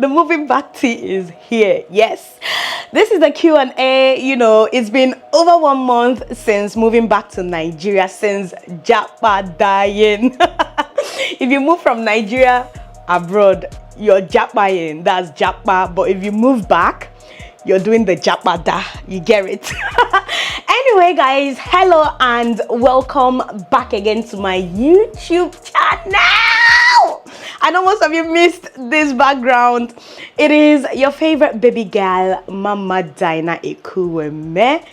The moving back tea is here. Yes, this is the Q&A. You know, it's been over 1 month since moving back to Nigeria, since Japa dying. If you move from Nigeria abroad, you're Japaing, that's Japa. But if you move back, you're doing the Japada. You get it? Anyway, guys, hello and welcome back again to my YouTube channel. I know most of you missed this background. It is your favorite baby girl, Mama Dyna Ekwueme,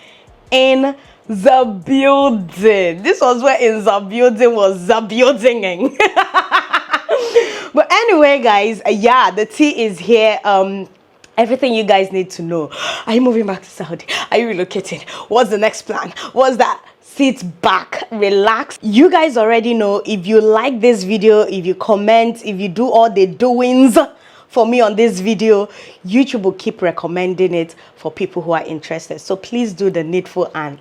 in the building. This was where in the building was the building. But anyway, guys, yeah, the tea is here. Everything you guys need to know. Are you moving back to Saudi? Are you relocating? What's the next plan? What's that? Sit back, relax. You guys already know. If you like this video, if you comment, if you do all the doings for me on this video, YouTube will keep recommending it for people who are interested. So please do the needful and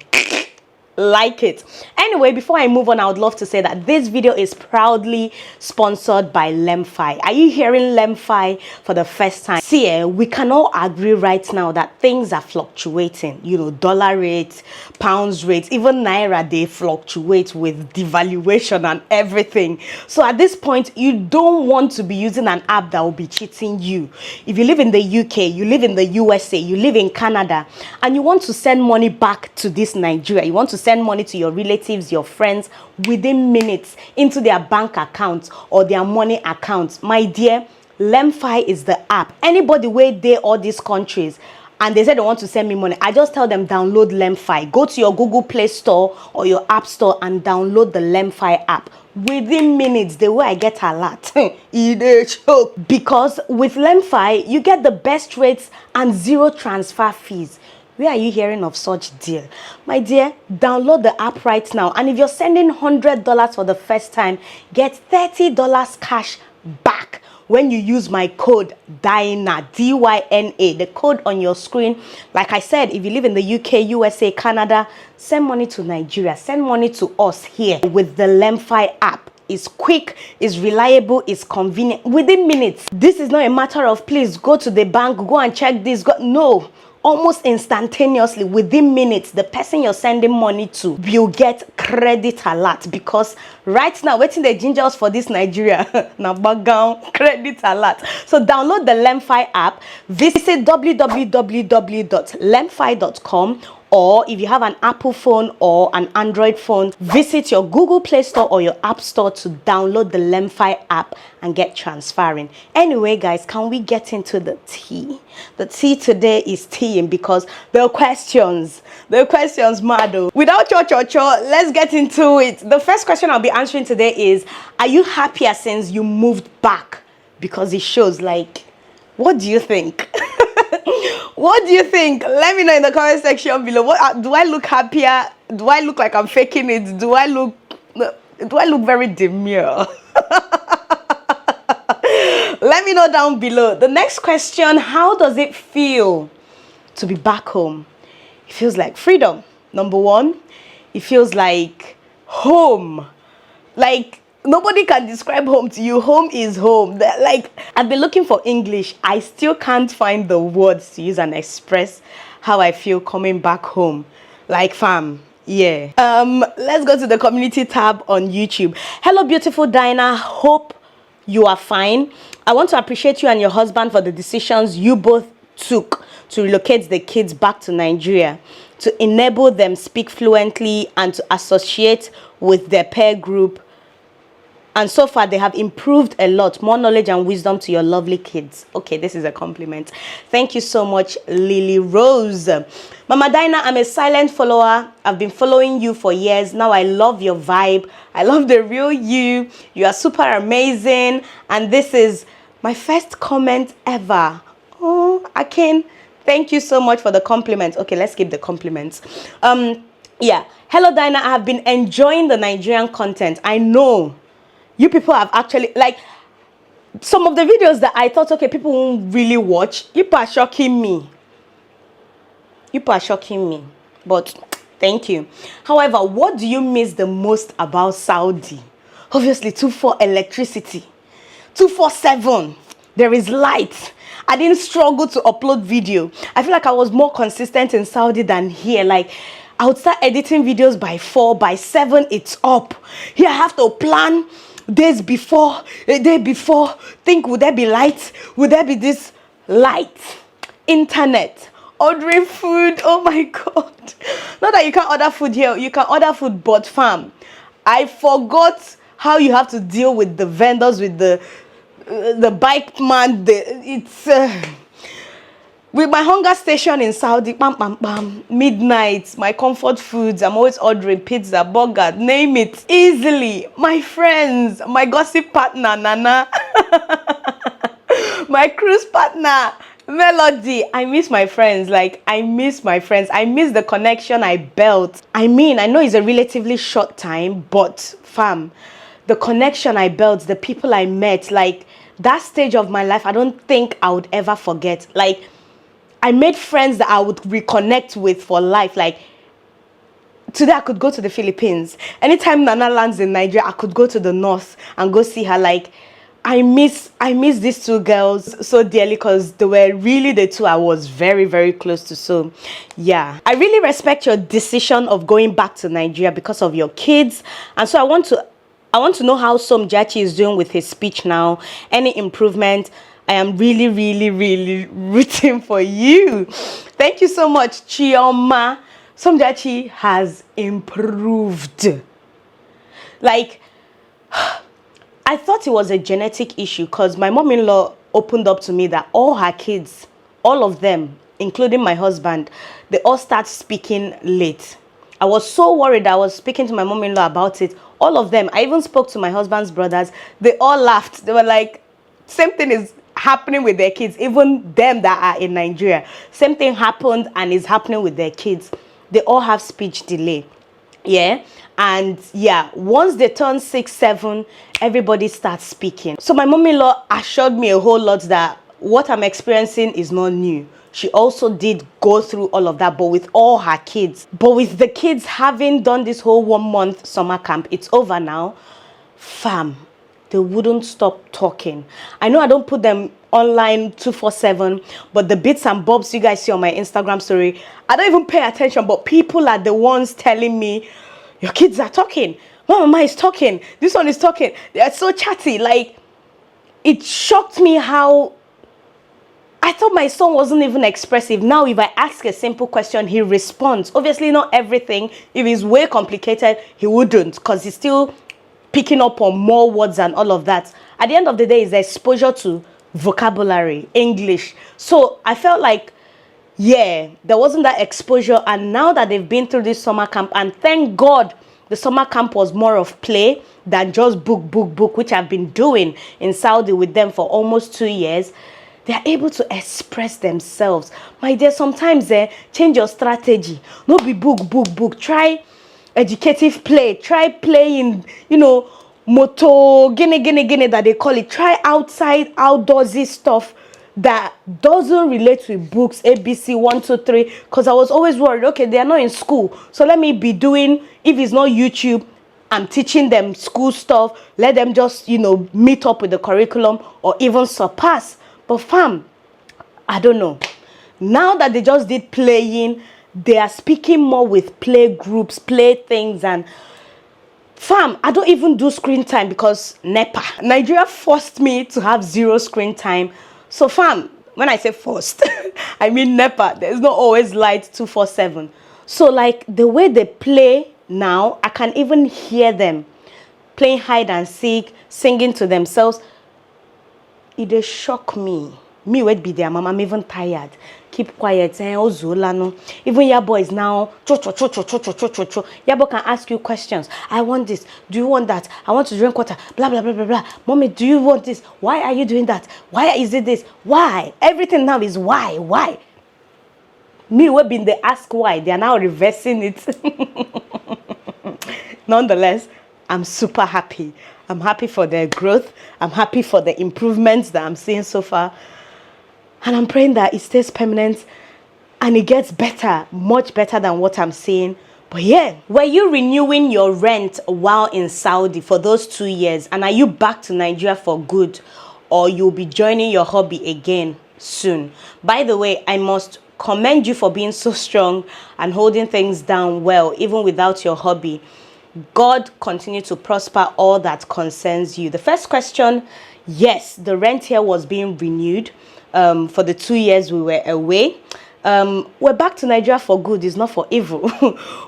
like it. Anyway, before I move on, I would love to say that this video is proudly sponsored by Lemfi. Are you hearing Lemfi for the first time? See, we can all agree right now that things are fluctuating. You know, dollar rates, pounds rates, even naira, they fluctuate with devaluation and everything. So at this point, you don't want to be using an app that will be cheating you. If you live in the UK, you live in the USA, you live in Canada, and you want to send money back to this Nigeria, you want to send money to your relatives, your friends within minutes into their bank account or their money accounts, my dear, Lemfi is the app. Anybody where they all these countries and they say they want to send me money, I just tell them download Lemfi. Go to your Google Play Store or your App Store and download the Lemfi app. Within minutes, the way I get a lot, because with Lemfi you get the best rates and zero transfer fees. Where are you hearing of such deal? My dear, download the app right now. And if you're sending $100 for the first time, get $30 cash back when you use my code Dyna, D-Y-N-A, the code on your screen. Like I said, if you live in the UK, USA, Canada, send money to Nigeria, send money to us here with the Lemfi app. It's quick, it's reliable, it's convenient. Within minutes. This is not a matter of please go to the bank, go and check this. No. Almost instantaneously, within minutes, the person you're sending money to will get credit alert, because right now waiting the gingers for this Nigeria now background credit alert. So download the Lemfi app, visit www.lemfi.com, or if you have an Apple phone or an Android phone, visit your Google Play Store or your App Store to download the Lemfi app and get transferring. Anyway, guys, can we get into the tea? The tea today is teaing because the questions, Mado. Without let's get into it. The first question I'll be answering today is, are you happier since you moved back? Because it shows, like, what do you think? What do you think? Let me know in the comment section below. What do I look happier? Do I look like I'm faking it? Do I look very demure? Let me know down below. The next question, how does it feel to be back home? It feels like freedom. Number one, it feels like home. Like, nobody can describe home to you. Home is home. Like, I've been looking for English. I still can't find the words to use and express how I feel coming back home. Like, fam, yeah. Let's go to the community tab on YouTube. Hello, beautiful Dyna. Hope you are fine. I want to appreciate you and your husband for the decisions you both took to relocate the kids back to Nigeria, to enable them speak fluently and to associate with their peer group. And so far, they have improved a lot. More knowledge and wisdom to your lovely kids. Okay, this is a compliment. Thank you so much, Lily Rose. Mama Dyna, I'm a silent follower. I've been following you for years. Now I love your vibe. I love the real you. You are super amazing. And this is my first comment ever. Oh, Akin, thank you so much for the compliment. Okay, let's keep the compliments. Yeah. Hello, Dyna. I have been enjoying the Nigerian content. I know you people have actually, like, some of the videos that I thought, okay, people won't really watch. You people are shocking me. But thank you. However, what do you miss the most about Saudi? Obviously, 24 electricity. 24/7. There is light. I didn't struggle to upload video. I feel like I was more consistent in Saudi than here. Like, I would start editing videos by 4, by 7, it's up. Here I have to plan days before, a day before. Think, would there be light? Would there be this light? Internet. Ordering food. Oh my God. Not that you can't order food here. You can order food, but fam, I forgot how you have to deal with the vendors, with the bike man. With my hunger station in Saudi, bam, bam, bam, midnight, my comfort foods, I'm always ordering pizza, burger, name it, easily. My friends, my gossip partner, Nana, my cruise partner, Melody. I miss my friends. Like, I miss my friends. I miss the connection I built. I mean, I know it's a relatively short time, but fam, the connection I built, the people I met, like, that stage of my life, I don't think I would ever forget. Like, I made friends that I would reconnect with for life. Like, today I could go to the Philippines. Anytime Nana lands in Nigeria, I could go to the north and go see her. Like, I miss these two girls so dearly because they were really the two I was very, very close to. So yeah, I really respect your decision of going back to Nigeria because of your kids. And so I want to know how Somjachi is doing with his speech now. Any improvement? I am really, really, really rooting for you. Thank you so much, Chioma. Somjachi has improved. Like, I thought it was a genetic issue because my mom-in-law opened up to me that all her kids, all of them, including my husband, they all start speaking late. I was so worried. I was speaking to my mom-in-law about it. All of them. I even spoke to my husband's brothers. They all laughed. They were like, same thing is happening with their kids. Even them that are in Nigeria. Same thing happened and is happening with their kids. They all have speech delay. Yeah. And yeah, once they turn 6, 7, everybody starts speaking. So my mom-in-law assured me a whole lot that what I'm experiencing is not new. She also did go through all of that, but with all her kids. But with the kids having done this whole 1-month summer camp, it's over now. Fam, they wouldn't stop talking. I know I don't put them online 247, but the bits and bobs you guys see on my Instagram story, I don't even pay attention, but people are the ones telling me, your kids are talking. Mama is talking. This one is talking. They're so chatty. Like, it shocked me how I thought my son wasn't even expressive. Now, if I ask a simple question, he responds. Obviously, not everything. If it's way complicated, he wouldn't, because he's still picking up on more words and all of that. At the end of the day, it's the exposure to vocabulary, English. So I felt like, yeah, there wasn't that exposure. And now that they've been through this summer camp, and thank God the summer camp was more of play than just book, which I've been doing in Saudi with them for almost 2 years, they're able to express themselves. My dear, sometimes change your strategy. Not be book. Try educative play. Try playing, moto, gene that they call it. Try outdoorsy stuff that doesn't relate with books, ABC 1, 2, 3, because I was always worried, okay, they are not in school, so let me be doing, if it's not YouTube, I'm teaching them school stuff, let them just, meet up with the curriculum or even surpass. But fam, I don't know. Now that they just did playing, they are speaking more with play groups, play things, and fam, I don't even do screen time because NEPA. Nigeria forced me to have 0 screen time. So fam, when I say forced, I mean NEPA. There's not always light 247. So like the way they play now, I can even hear them playing hide and seek, singing to themselves. It dey shock me. Me would be there, mama. I'm even tired. Keep quiet. Even your boys now. Yabo can ask you questions. I want this. Do you want that? I want to drink water. Blah blah blah blah blah. Mommy, do you want this? Why are you doing that? Why is it this? Why? Everything now is why. Why? Me would be they ask why. They are now reversing it. Nonetheless, I'm super happy. I'm happy for their growth. I'm happy for the improvements that I'm seeing so far. And I'm praying that it stays permanent and it gets better, much better than what I'm seeing. But yeah, were you renewing your rent while in Saudi for those 2 years? And are you back to Nigeria for good? Or you'll be joining your hobby again? soon. By the way, I must commend you for being so strong and holding things down well, even without your hobby. God continue to prosper all that concerns you. The first question, yes, the rent here was being renewed for the 2 years we were away. We're back to Nigeria for good, it's not for evil.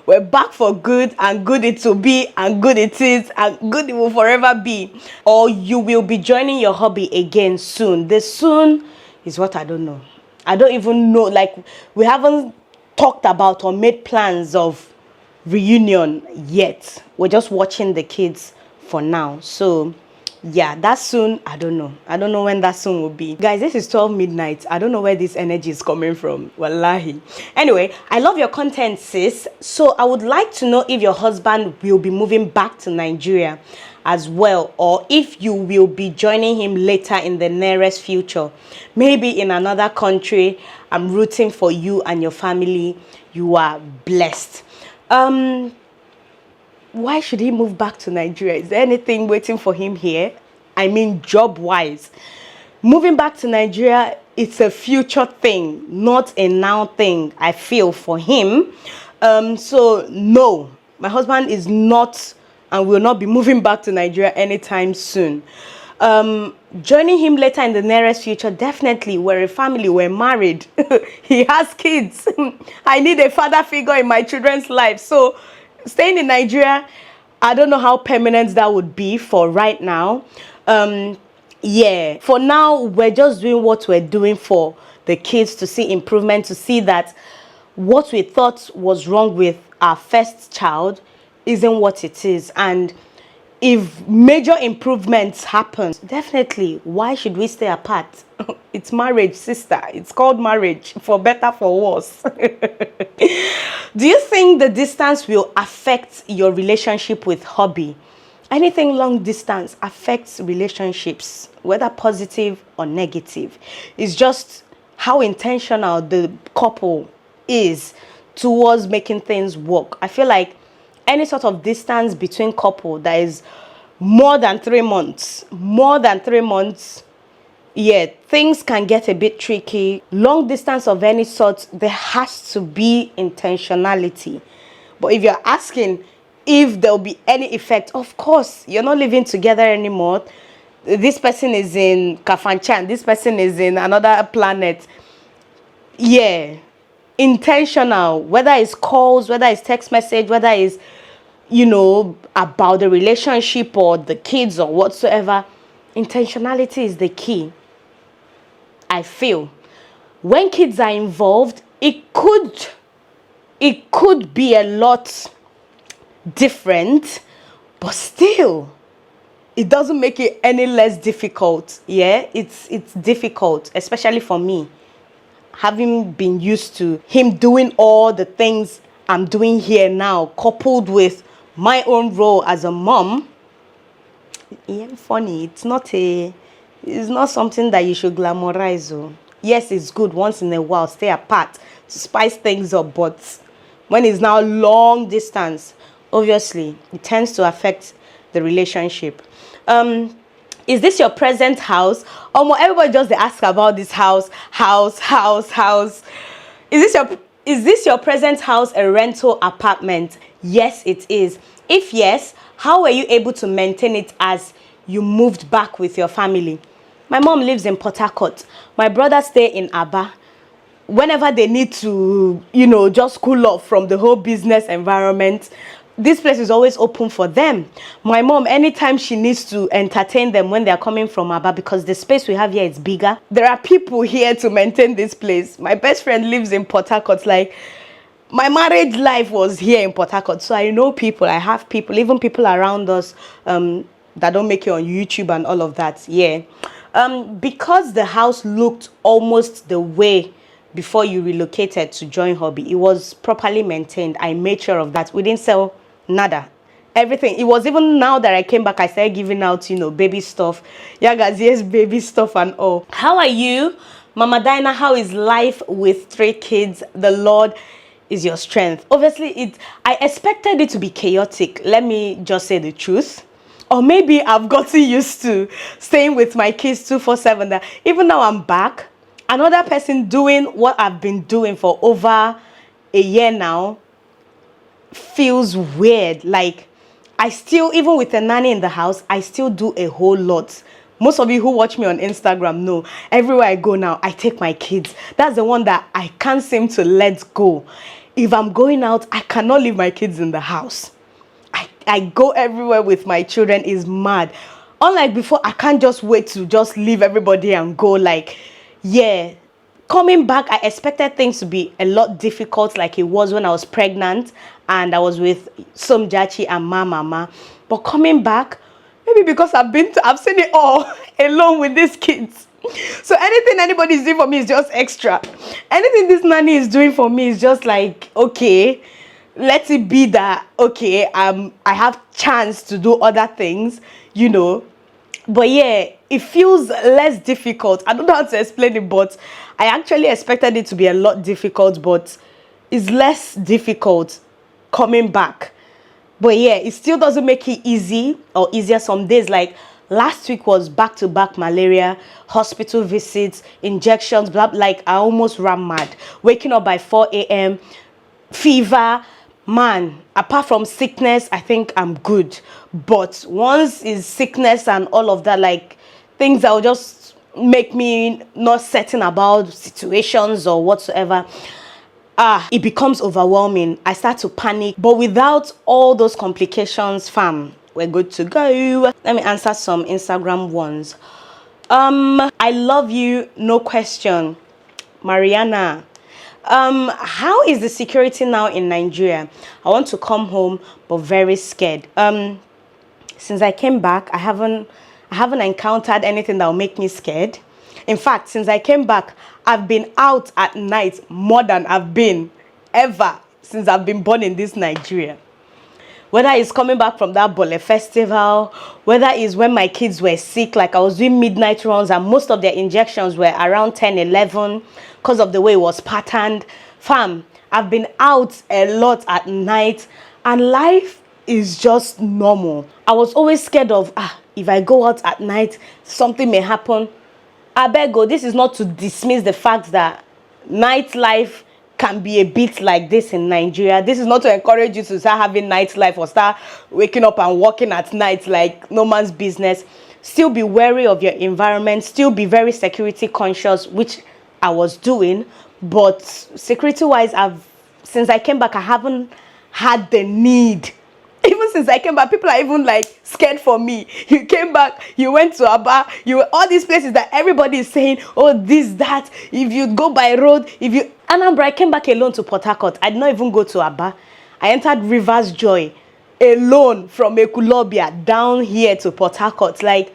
We're back for good, and good it will be, and good it is, and good it will forever be. Or you will be joining your hobby again soon. The soon is what I don't know. I don't even know, like, we haven't talked about or made plans of reunion yet. We're just watching the kids for now. So yeah, that soon, I don't know when that soon will be. Guys, this is 12 midnight. I don't know where this energy is coming from, wallahi. Anyway, I love your content, sis. So I would like to know if your husband will be moving back to Nigeria as well, or if you will be joining him later in the nearest future, maybe in another country. I'm rooting for you and your family. You are blessed. Why should he move back to Nigeria? Is there anything waiting for him here? I mean, job-wise. Moving back to Nigeria, it's a future thing, not a now thing, I feel, for him. So, no, my husband is not and will not be moving back to Nigeria anytime soon. Joining him later in the nearest future, definitely. We're a family, we're married. He has kids. I need a father figure in my children's life. So, staying in Nigeria, I don't know how permanent that would be for right now. Yeah, for now, we're just doing what we're doing for the kids, to see improvement, to see that what we thought was wrong with our first child isn't what it is. And if major improvements happen, definitely, why should we stay apart? It's marriage, sister. It's called marriage, for better, for worse. Do you think the distance will affect your relationship with hobby? Anything long distance affects relationships, whether positive or negative. It's just how intentional the couple is towards making things work. I feel like any sort of distance between couple that is more than 3 months, yeah, things can get a bit tricky. Long distance of any sort, there has to be intentionality. But if you're asking if there'll be any effect, of course, you're not living together anymore. This person is in Kafanchan, this person is in another planet. Yeah, intentional, whether it's calls, whether it's text message, whether it's, you know, about the relationship or the kids or whatsoever. Intentionality is the key, I feel. When kids are involved, it could be a lot different, but still, it doesn't make it any less difficult. Yeah, it's difficult, especially for me, having been used to him doing all the things I'm doing here now, coupled with my own role as a mom. Yeah, funny. It's not something that you should glamorize. Oh. Yes, it's good once in a while, stay apart to spice things up, but when it's now long distance, obviously it tends to affect the relationship. Is this your present house? Everybody just ask about this house. Is this your present house a rental apartment? Yes, it is. If yes, how were you able to maintain it as you moved back with your family? My mom lives in Port Harcourt. My brothers stay in Aba. Whenever they need to, you know, just cool off from the whole business environment, this place is always open for them. My mom, anytime she needs to entertain them when they're coming from Aba, because the space we have here is bigger, there are people here to maintain this place. My best friend lives in Port Harcourt. Like, my marriage life was here in Port Harcourt, so I know people, I have people, even people around us that don't make it on YouTube and all of that. Yeah. Because the house looked almost the way before you relocated to join hobby, it was properly maintained. I made sure of that. We didn't sell nada. Everything. It was even now that I came back, I started giving out, you know, baby stuff. Yeah, guys, yes, baby stuff and all. How are you, Mama Dyna? How is life with 3 kids? The Lord is your strength. Obviously, I expected it to be chaotic. Let me just say the truth. Or maybe I've gotten used to staying with my kids 24/7. That even now I'm back, another person doing what I've been doing for over a year now feels weird. Like, I still, even with a nanny in the house, I still do a whole lot. Most of you who watch me on Instagram know everywhere I go now, I take my kids. That's the one that I can't seem to let go. If I'm going out, I cannot leave my kids in the house. I go everywhere with my children. Is mad. Unlike before, I can't just wait to just leave everybody and go. Like, yeah, coming back, I expected things to be a lot difficult like it was when I was pregnant and I was with Somjachi and Mama. But coming back, maybe because I've seen it all alone with these kids. So anything anybody is doing for me is just extra. Anything this nanny is doing for me is just like, okay, let it be that, okay, I have chance to do other things, you know. But yeah, it feels less difficult. I don't know how to explain it, but I actually expected it to be a lot difficult, but it's less difficult coming back. But yeah, it still doesn't make it easy or easier some days. Like last week was back-to-back malaria, hospital visits, injections, blah, like I almost ran mad. Waking up by 4 a.m., fever. Man, apart from sickness, I think I'm good. But once is sickness and all of that, like things that will just make me not certain about situations or whatsoever, it becomes overwhelming. I start to panic. But without all those complications, fam, we're good to go. Let me answer some Instagram ones. I love you, no question. Mariana. How is the security now in Nigeria? I want to come home, but very scared. Since I came back, I haven't encountered anything that will make me scared. In fact, since I came back, I've been out at night more than I've been ever since I've been born in this Nigeria. Whether it's coming back from that Bole festival, whether it's when my kids were sick, like I was doing midnight runs and most of their injections were around 10, 11 because of the way it was patterned. Fam, I've been out a lot at night and life is just normal. I was always scared of, if I go out at night, something may happen. I beg you, this is not to dismiss the fact that nightlife can be a bit like this in Nigeria. This is not to encourage you to start having nightlife or start waking up and working at night like no man's business. Still be wary of your environment. Still be very security conscious, which I was doing. But security-wise, since I came back, I haven't had the need. Even since I came back, people are even like scared for me. You came back, you went to Aba, you were all these places that everybody is saying, oh, this, that. If you go by road, Anambra, I came back alone to Port Harcourt. I did not even go to Aba. I entered River's Joy alone from Ekwueme down here to Port Harcourt. Like,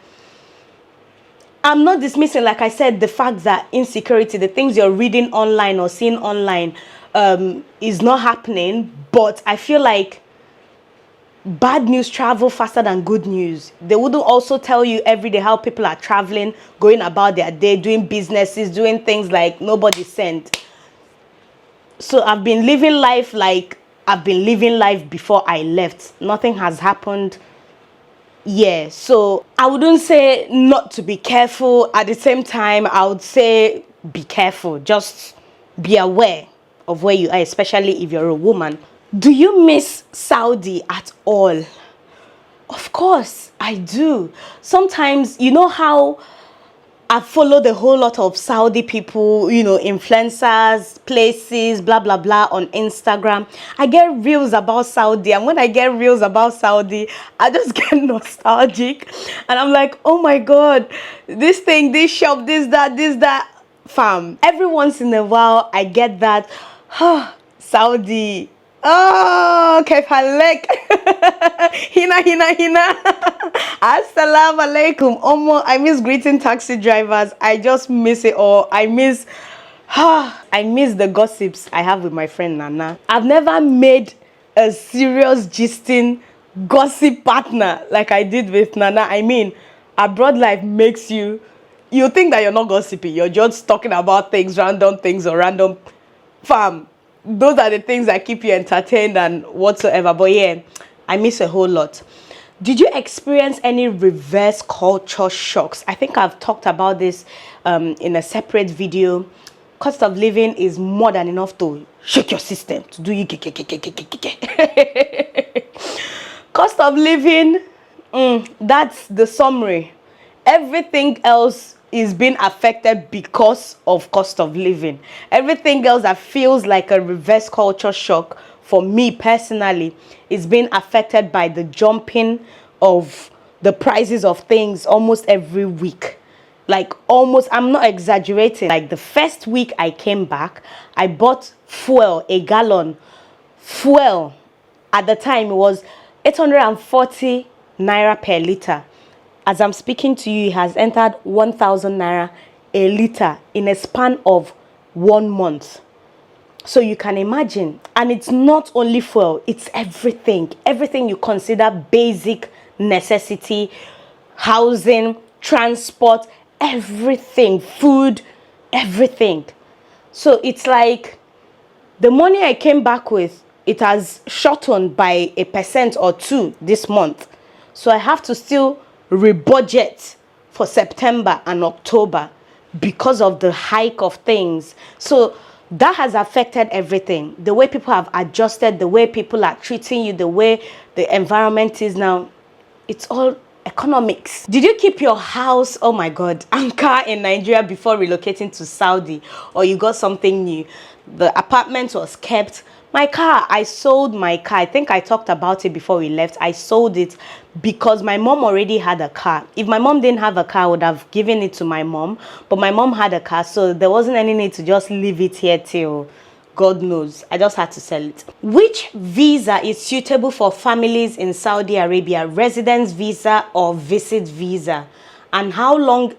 I'm not dismissing, like I said, the fact that insecurity, the things you're reading online or seeing online is not happening. But I feel like bad news travel faster than good news. They wouldn't also tell you every day how people are traveling, going about their day, doing businesses, doing things like nobody sent. So I've been living life like I've been living life before I left. Nothing has happened. Yeah, so I wouldn't say not to be careful. At the same time, I would say be careful. Just be aware of where you are, especially if you're a woman. Do you miss Saudi at all? Of course, I do. Sometimes, you know how I followed a whole lot of Saudi people, you know, influencers, places, blah, blah, blah on Instagram. I get reels about Saudi. And when I get reels about Saudi, I just get nostalgic. And I'm like, oh my God, this thing, this shop, this, that. Fam, every once in a while, I get that, Saudi. Oh, Kefalek. Hina. Assalamu alaikum. Omo, I miss greeting taxi drivers. I just miss it all. I miss the gossips I have with my friend Nana. I've never made a serious gisting gossip partner like I did with Nana. I mean, abroad life makes you think that you're not gossiping. You're just talking about things, random things or random fam. Those are the things that keep you entertained and whatsoever. But yeah, I miss a whole lot. Did you experience any reverse culture shocks? I think I've talked about this in a separate video. Cost of living is more than enough to shake your system, to do you. Cost of living, that's the summary. Everything else is being affected because of cost of living. Everything else that feels like a reverse culture shock for me personally is being affected by the jumping of the prices of things almost every week. Like almost, I'm not exaggerating. Like the first week I came back, I bought fuel, a gallon. Fuel at the time it was 840 naira per liter. As I'm speaking to you, it has entered 1,000 naira a liter in a span of 1 month. So you can imagine, and it's not only fuel, it's everything. Everything you consider basic necessity, housing, transport, everything, food, everything. So it's like the money I came back with, it has shortened by 1% or 2% this month. So I have to still rebudget for September and October because of the hike of things. So that has affected everything. The way people have adjusted, the way people are treating you, the way the environment is now. It's all economics. Did you keep your house, oh my God, and car in Nigeria before relocating to Saudi? Or you got something new? The apartment was kept. My car, I sold my car. I think I talked about it before we left. I sold it because my mom already had a car. If my mom didn't have a car, I would have given it to my mom. But my mom had a car, so there wasn't any need to just leave it here till God knows. I just had to sell it. Which visa is suitable for families in Saudi Arabia? Residence visa or visit visa? And how long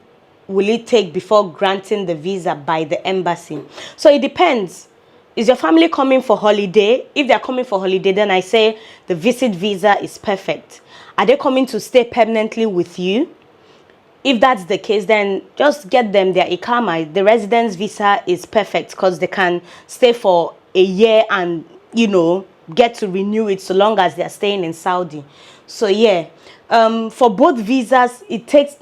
will it take before granting the visa by the embassy? So it depends. Is your family coming for holiday? If they're coming for holiday, then I say the visit visa is perfect. Are they coming to stay permanently with you? If that's the case, then just get them their Iqama. The residence visa is perfect because they can stay for a year and, you know, get to renew it so long as they're staying in Saudi. So yeah, for both visas, it takes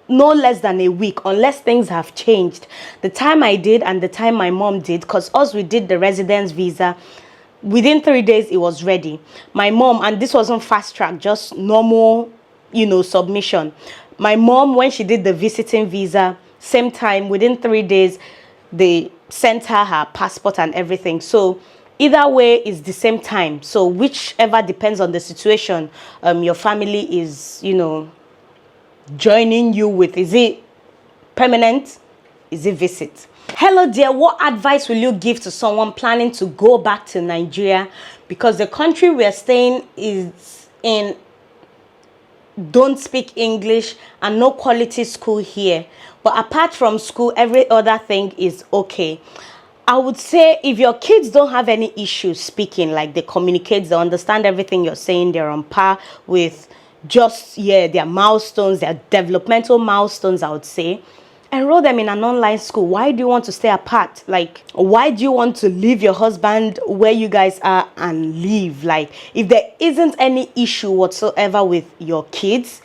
no less than a week unless things have changed. The time I did and the time my mom did, because us, we did the residence visa, within 3 days it was ready. My mom, and this wasn't fast track, just normal, you know, submission. My mom, when she did the visiting visa, same time, within 3 days, they sent her passport and everything. So either way is the same time. So whichever depends on the situation your family is, you know, joining you with. Is it permanent? Is it visit? Hello dear, what advice will you give to someone planning to go back to Nigeria? Because the country we are staying is in don't speak English and no quality school here. But apart from school, every other thing is okay. I would say if your kids don't have any issues speaking, like they communicate, they understand everything you're saying, they're on par with just, yeah, their milestones, their developmental milestones, I would say, enroll them in an online school. Why do you want to stay apart? Like, why do you want to leave your husband where you guys are and leave? Like, if there isn't any issue whatsoever with your kids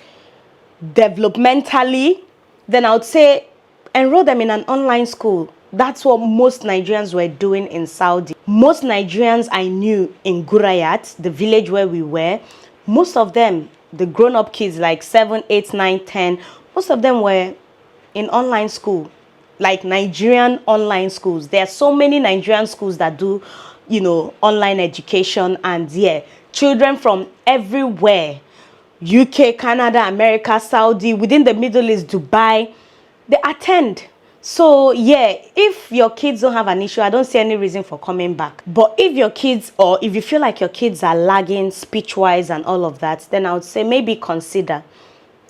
developmentally, then I would say enroll them in an online school. That's what most Nigerians were doing in Saudi. Most Nigerians I knew in Gurayat, the village where we were, most of them, the grown-up kids like 7, 8, 9, 10, most of them were in online school, like Nigerian online schools. There are so many Nigerian schools that do, you know, online education, and yeah, children from everywhere, UK, Canada, America, Saudi, within the Middle East, Dubai, they attend. So yeah, if your kids don't have an issue, I don't see any reason for coming back. But if your kids, or if you feel like your kids are lagging speech-wise and all of that, then I would say maybe consider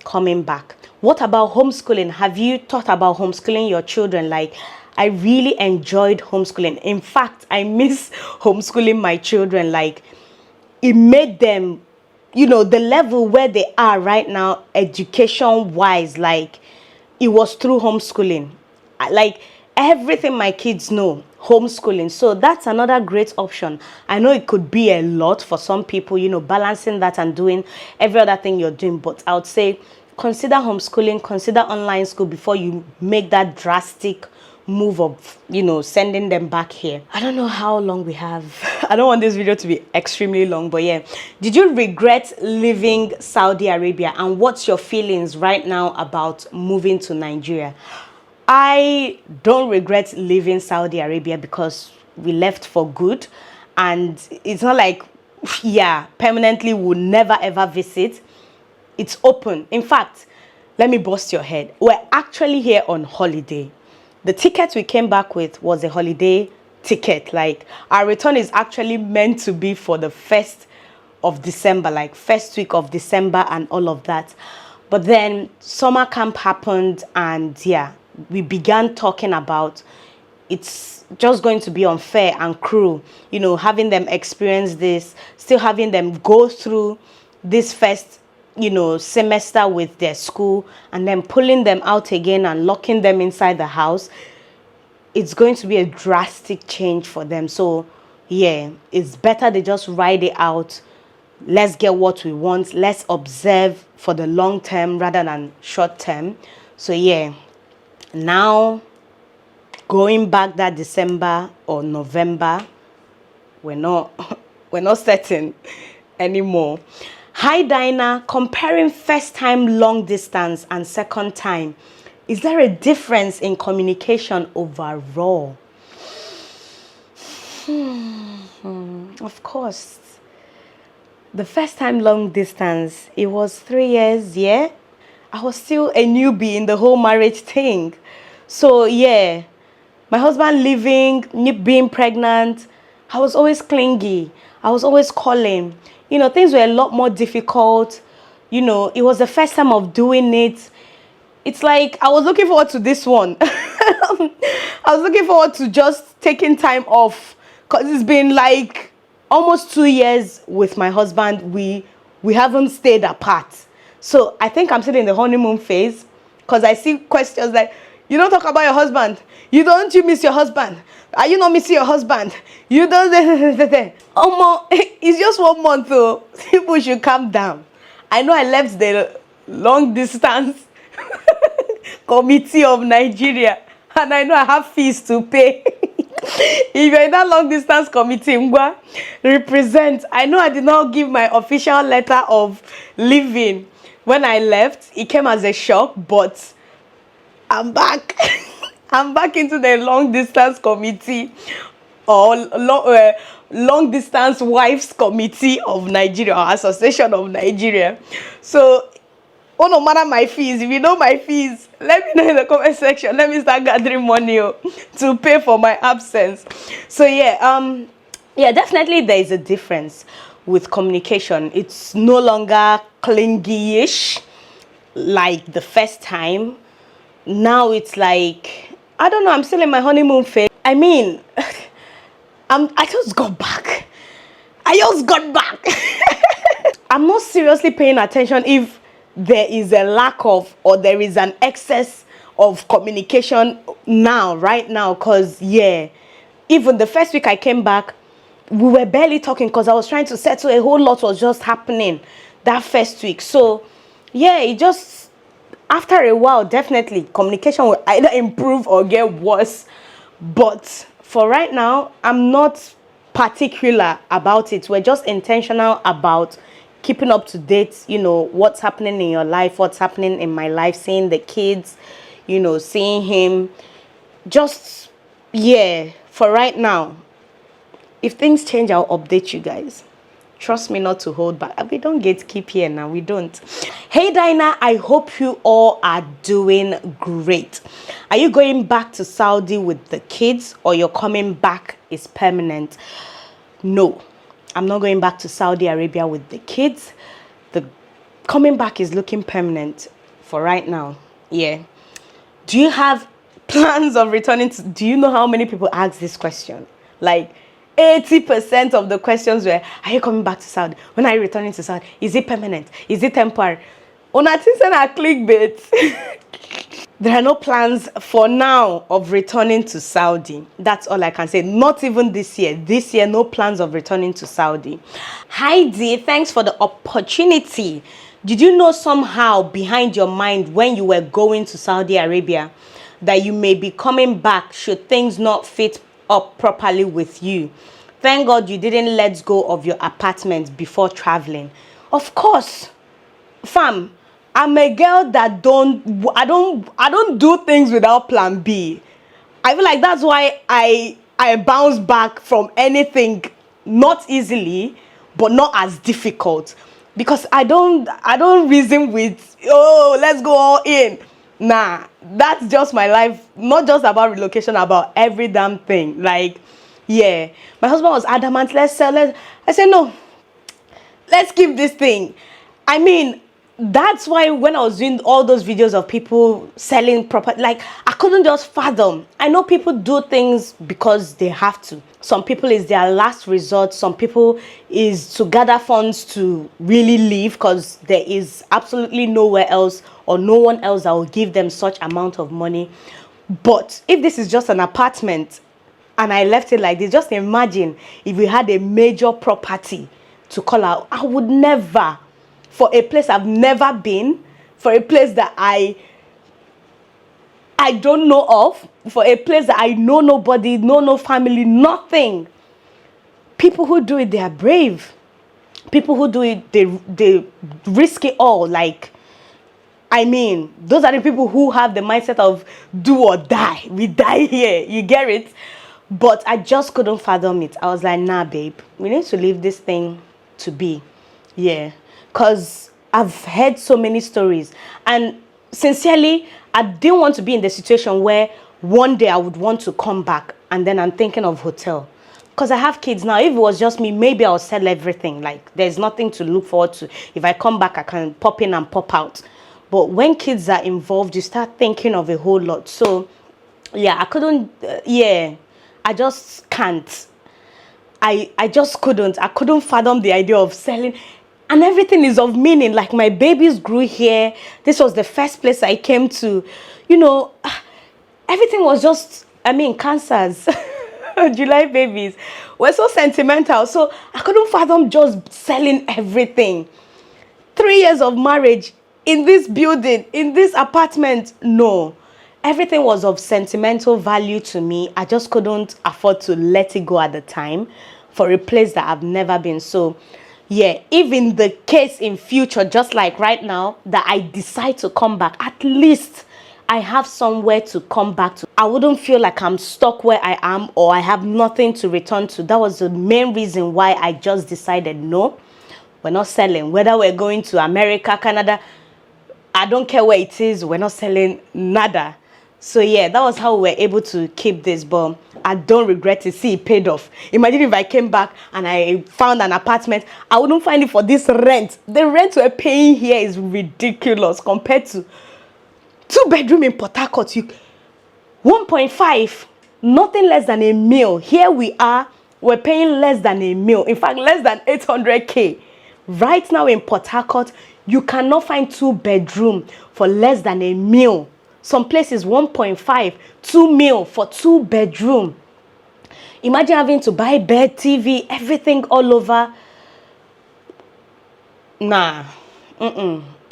coming back. What about homeschooling? Have you thought about homeschooling your children? Like, I really enjoyed homeschooling. In fact, I miss homeschooling my children. Like, it made them, you know, the level where they are right now, education-wise, like, it was through homeschooling. Like, everything my kids know, homeschooling. So that's another great option. I know it could be a lot for some people, you know, balancing that and doing every other thing you're doing, but I would say consider homeschooling, consider online school before you make that drastic move of, you know, sending them back here. I don't know how long we have. I don't want this video to be extremely long, but yeah, did you regret leaving Saudi Arabia, and what's your feelings right now about moving to Nigeria? I don't regret leaving Saudi Arabia because we left for good, and it's not like, yeah, permanently we'll never ever visit. It's open. In fact, let me bust your head. We're actually here on holiday. The ticket we came back with was a holiday ticket. Like, our return is actually meant to be for the 1st of December, like first week of December and all of that. But then summer camp happened, and yeah, we began talking about it's just going to be unfair and cruel, you know, having them experience this, still having them go through this first, you know, semester with their school, and then pulling them out again and locking them inside the house. It's going to be a drastic change for them. So yeah, it's better they just ride it out. Let's get what we want. Let's observe for the long term rather than short term. So yeah, now going back that December or November, we're not certain anymore. Hi Dyna, comparing first time long distance and second time, is there a difference in communication overall? Of course. The first time long distance, it was 3 years, yeah? I was still a newbie in the whole marriage thing. So yeah, my husband leaving, being pregnant, I was always clingy. I was always calling. You know, things were a lot more difficult. You know, it was the first time of doing it. It's like I was looking forward to this one. I was looking forward to just taking time off, because it's been like almost 2 years with my husband. We haven't stayed apart. So I think I'm still in the honeymoon phase, because I see questions like, you don't talk about your husband. You miss your husband? Are you not missing your husband? You don't. It's just 1 month though. People should calm down. I know I left the long distance committee of Nigeria, and I know I have fees to pay. If you're in that long distance committee, represent. I know I did not give my official letter of leaving when I left. It came as a shock, but I'm back. I'm back into the long distance committee, or long distance wives committee of Nigeria, or Association of Nigeria. So, no matter my fees, if you know my fees, let me know in the comment section. Let me start gathering money to pay for my absence. So yeah, definitely there is a difference with communication. It's no longer clingy-ish like the first time. Now it's like, I don't know, I'm still in my honeymoon phase. I mean, I just got back. I'm not seriously paying attention if there is a lack of, or there is an excess of communication right now, because yeah, even the first week I came back, we were barely talking, because I was trying to settle. A whole lot was just happening that first week. So yeah, it just, after a while, definitely communication will either improve or get worse. But for right now, I'm not particular about it. We're just intentional about keeping up to date, you know, what's happening in your life, what's happening in my life, seeing the kids, you know, seeing him. Just, yeah, for right now. If things change, I'll update you guys. Trust me not to hold back. We don't gatekeep here now. We don't. Hey Dyna, I hope you all are doing great. Are you going back to Saudi with the kids, or you're coming back is permanent? No, I'm not going back to Saudi Arabia with the kids. The coming back is looking permanent for right now. Yeah. Do you have plans of returning to, do you know how many people ask this question? Like 80% of the questions were, are you coming back to Saudi? When are you returning to Saudi? Is it permanent? Is it temporary? Una things are clickbait. There are no plans for now of returning to Saudi. That's all I can say. Not even this year. This year, no plans of returning to Saudi. Heidi, thanks for the opportunity. Did you know somehow behind your mind when you were going to Saudi Arabia that you may be coming back should things not fit up properly with you? Thank God you didn't let go of your apartment before traveling. Of course, fam, I'm a girl that I don't do things without plan B. I feel like that's why I bounce back from anything, not easily, but not as difficult, because I don't reason with, oh, let's go all in. Nah, that's just my life. Not just about relocation, about every damn thing. Like, yeah, my husband was adamant, let's sell it. I said no, let's keep this thing. I mean, that's why when I was doing all those videos of people selling property, like, I couldn't just fathom. I know people do things because they have to. Some people is their last resort. Some people is to gather funds to really leave because there is absolutely nowhere else or no one else that will give them such amount of money. But if this is just an apartment and I left it like this, just imagine if we had a major property to call out. I would never, for a place I've never been, for a place that I don't know of, for a place that I know nobody, no family, nothing. People who do it, they are brave. People who do it, they risk it all. Like, I mean, those are the people who have the mindset of do or die. We die here. You get it? But I just couldn't fathom it. I was like, nah, babe, we need to leave this thing to be. Yeah. Because I've heard so many stories. And sincerely, I didn't want to be in the situation where one day I would want to come back and then I'm thinking of hotel. Because I have kids now. If it was just me, maybe I'll sell everything. Like, there's nothing to look forward to. If I come back, I can pop in and pop out. But when kids are involved, you start thinking of a whole lot. So, yeah, I couldn't, I just can't. I just couldn't. I couldn't fathom the idea of selling. And everything is of meaning. Like, my babies grew here. This was the first place I came to. You know, everything was just, I mean, cancers. July babies were so sentimental. So I couldn't fathom just selling everything. 3 years of marriage in this building, in this apartment. No. Everything was of sentimental value to me. I just couldn't afford to let it go at the time for a place that I've never been. So, yeah, if in the case in future, just like right now, that I decide to come back, at least I have somewhere to come back to. I wouldn't feel like I'm stuck where I am or I have nothing to return to. That was the main reason why I just decided, no, we're not selling. Whether we're going to America, Canada, I don't care where it is, we're not selling nada. So yeah, that was how we were able to keep this, but I don't regret it. See, it paid off. Imagine if I came back and I found an apartment, I wouldn't find it for this rent. The rent we're paying here is ridiculous compared to 2-bedroom in Port Harcourt. 1.5, nothing less than a mil. Here we are, we're paying less than a mil. In fact, less than 800K. Right now in Port Harcourt, you cannot find 2-bedroom for less than a mil. Some places 1.5, 2 mil for 2-bedroom. Imagine having to buy bed, TV, everything all over. Nah,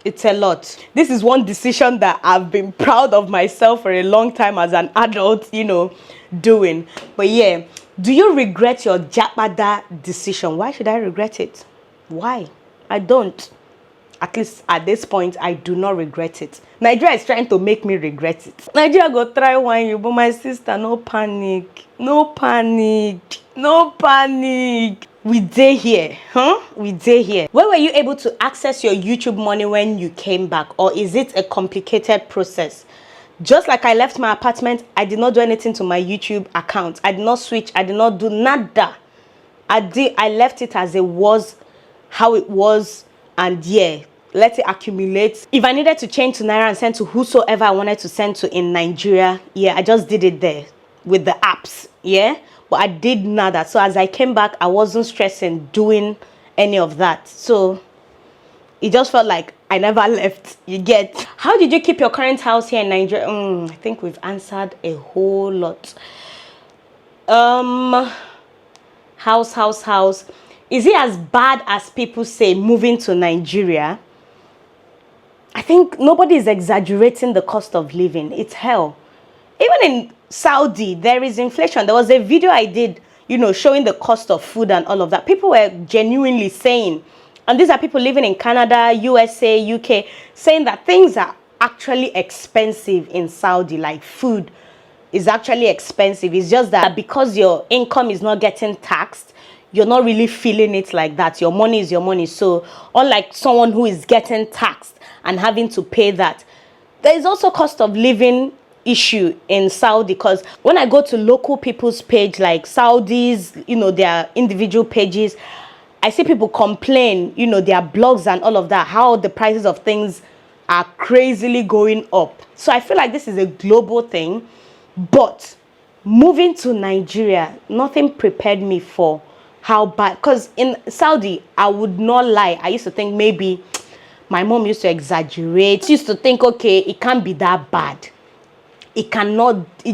it's a lot. This is one decision that I've been proud of myself for a long time as an adult, you know, doing. But yeah, do you regret your Japada decision? Why should I regret it? Why? I don't. At least at this point, I do not regret it. Nigeria is trying to make me regret it. Nigeria go try one you, but my sister, no panic. No panic. No panic. We dey here, huh? We dey here. Where were you able to access your YouTube money when you came back? Or is it a complicated process? Just like I left my apartment, I did not do anything to my YouTube account. I did not switch. I did not do nada. I left it as it was, how it was. And yeah, let it accumulate. If I needed to change to Naira and send to whosoever I wanted to send to in Nigeria, yeah, I just did it there with the apps, yeah? But I did nada. So as I came back, I wasn't stressing doing any of that. So, it just felt like I never left. You get? How did you keep your current house here in Nigeria? I think we've answered a whole lot. House. Is it as bad as people say moving to Nigeria? I think nobody is exaggerating the cost of living. It's hell. Even in Saudi, there is inflation. There was a video I did, showing the cost of food and all of that. People were genuinely saying, and these are people living in Canada, USA, UK, saying that things are actually expensive in Saudi, like food is actually expensive. It's just that because your income is not getting taxed, you're not really feeling it like that. Your money is your money. So unlike someone who is getting taxed and having to pay that, there is also cost of living issue in Saudi, because when I go to local people's page, like Saudis, their individual pages, I see people complain, their blogs and all of that, how the prices of things are crazily going up. So I feel like this is a global thing, but moving to Nigeria, nothing prepared me for how bad, because in Saudi, I would not lie, I used to think maybe my mom used to exaggerate. She used to think, okay, it can't be that bad. It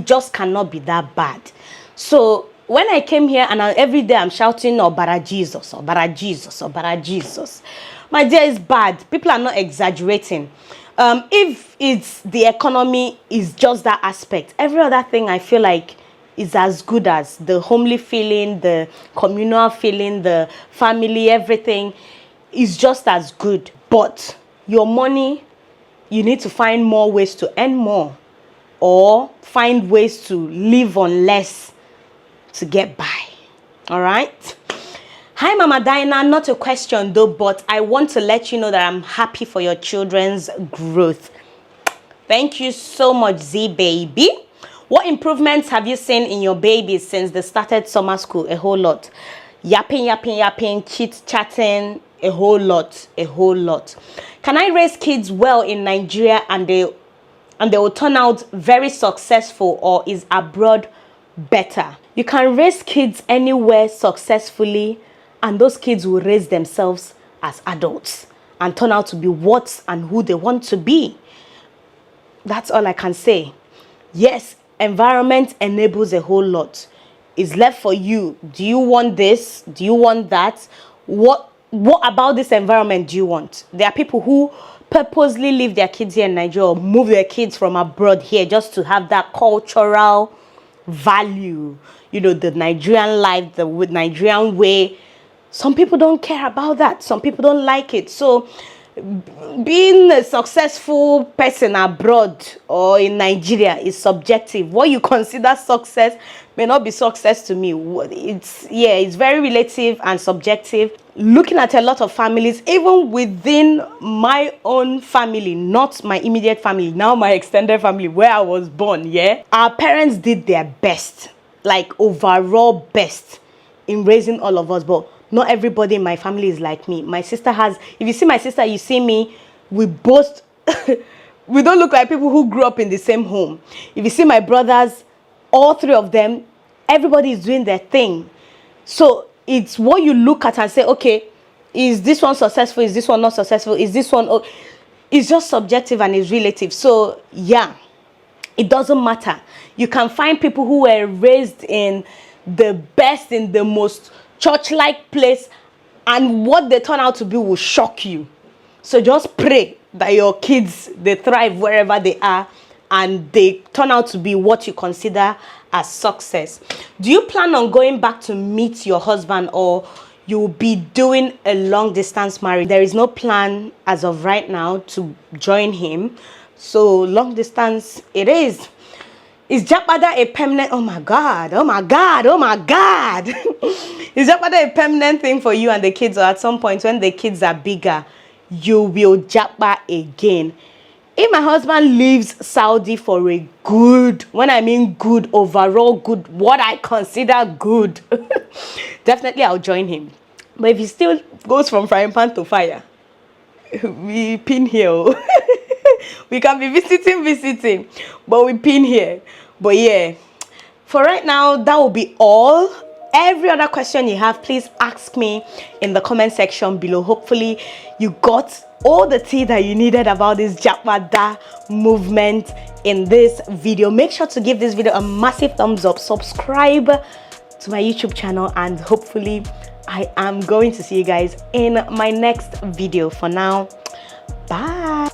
just cannot be that bad. So when I came here and every day I'm shouting, Obara Jesus, Obara Jesus, Obara Jesus. My dear, it's bad. People are not exaggerating. If it's the economy is just that aspect, every other thing I feel like is as good as the homely feeling, the communal feeling, the family, everything is just as good. But your money, you need to find more ways to earn more, or find ways to live on less to get by. All right. Hi, Mama Dyna. Not a question though, but I want to let you know that I'm happy for your children's growth. Thank you so much, Z baby. What improvements have you seen in your babies since they started summer school? A whole lot. Yapping, chit-chatting, a whole lot. Can I raise kids well in Nigeria and they will turn out very successful, or is abroad better? You can raise kids anywhere successfully, and those kids will raise themselves as adults and turn out to be what and who they want to be. That's all I can say. Yes, environment enables a whole lot. It's left for you. Do you want this? Do you want that? What about this environment do you want? There are people who purposely leave their kids here in Nigeria, or move their kids from abroad here just to have that cultural value, the Nigerian life, the Nigerian way. Some people don't care about that. Some people don't like it. So being a successful person abroad or in Nigeria is subjective. What you consider success may not be success to me. It's very relative and subjective. Looking at a lot of families, even within my own family, not my immediate family, now my extended family where I was born, our parents did their best, like overall best in raising all of us, but not everybody in my family is like me. My sister has, if you see my sister, you see me, we both, we don't look like people who grew up in the same home. If you see my brothers, all three of them, everybody is doing their thing. So it's what you look at and say, okay, is this one successful? Is this one not successful? Is this one, it's just subjective and it's relative. So yeah, it doesn't matter. You can find people who were raised in the best, in the most church-like place, and what they turn out to be will shock you. So just pray that your kids, they thrive wherever they are and they turn out to be what you consider as success. Do you plan on going back to meet your husband, or you'll be doing a long distance marriage? There is no plan as of right now to join him. So long distance it is. Is Japada a permanent? Oh my God. Is Japada a permanent thing for you and the kids, or at some point when the kids are bigger, you will Japa again? If my husband leaves Saudi for a good, when I mean good, overall good, what I consider good, definitely I'll join him. But if he still goes from frying pan to fire, we pin here. We can be visiting, but we pin here. But yeah, for right now, that will be all. every other question you have, please ask me in the comment section below. Hopefully you got all the tea that you needed about this Jappada movement in this video. Make sure to give this video a massive thumbs up, subscribe to my YouTube channel, and hopefully I am going to see you guys in my next video. For now, bye.